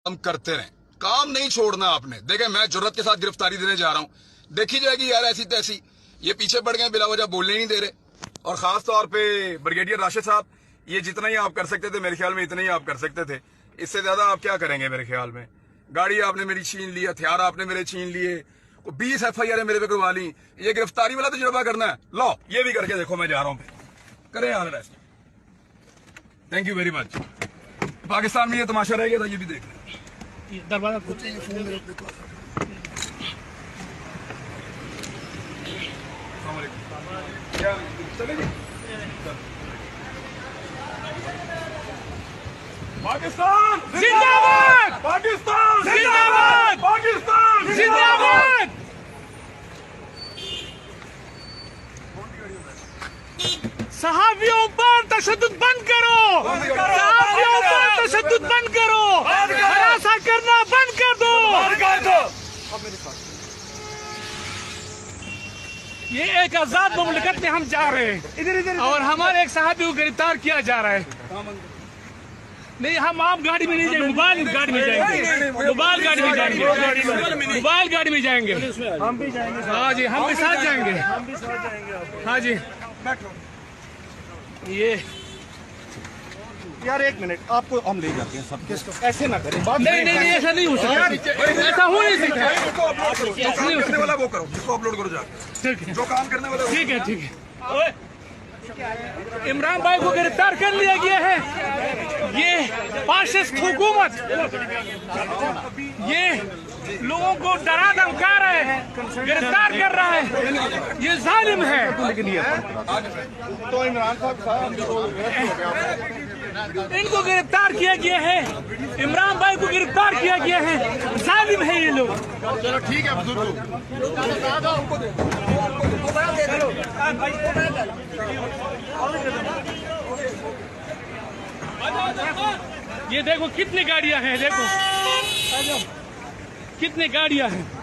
हम करते रहें, काम नहीं छोड़ना आपने। देखें, मैं जुर्रत के साथ गिरफ्तारी देने जा रहा हूं, देखी जाएगी यार ऐसी तैसी। ये पीछे पड़ गए, बिला वजह बोलने नहीं दे रहे। और खास तौर पे ब्रिगेडियर राशिद साहब, ये जितना ही आप कर सकते थे मेरे ख्याल में इतना ही आप कर सकते थे, इससे ज्यादा आप क्या करेंगे मेरे ख्याल में। गाड़ी आपने मेरी छीन ली, हथियार आपने मेरे छीन लिए, 20 FIR मेरे पे करवा ली। ये गिरफ्तारी वाला तजुर्बा करना है, लो ये भी करके देखो। मैं जा रहा हूँ, करें यार arrest. Thank you very much. Pakistan में ये तमाशा रह गया था, ये भी देख दरवाजा पाकिस्तान जिंदाबाद, पाकिस्तान जिंदाबाद, पाकिस्तान जिंदाबाद। सहाफियों पर तशद्दुद बंद करो, सहाफियों पर तशद्दुद बंद करो, हरासा करना बंद कर दो। ये एक आजाद मुमलिकत में हम जा रहे हैं और हमारे एक सहाफी को गिरफ्तार किया जा रहा है। नहीं, हम आम गाड़ी में नहीं जाएंगे, मोबाइल गाड़ी में जाएंगे, मोबाइल गाड़ी में जाएंगे, मोबाइल गाड़ी में जाएंगे। हम भी जाएंगे। हाँ जी, हम भी साथ जाएंगे। हम भी साथ जाएंगे। हाँ जी। ये यार एक मिनट, आपको हम ले जाते हैं सब। ऐसे ना करें, नहीं नहीं नहीं, ऐसा नहीं हो सकता, ऐसा हो नहीं सकता। जो काम करने वाला वो करो, जिसको अपलोड करो जाके। ठीक है, जो काम करने वाला ठीक है, ठीक है। इमरान भाई को गिरफ्तार कर लिया गया है। ये फाशिस्ट हुकूमत, ये लोगों को डरा धमका रहा है, गिरफ्तार कर रहा है, ये जालिम है। तो इमरान साहब इनको गिरफ्तार किया गया है, इमरान भाई को गिरफ्तार किया गया है, जालिम है ये लोग। चलो ठीक है बुजुर्ग, ये देखो कितनी गाड़ियां हैं, देखो कितनी गाड़ियां हैं।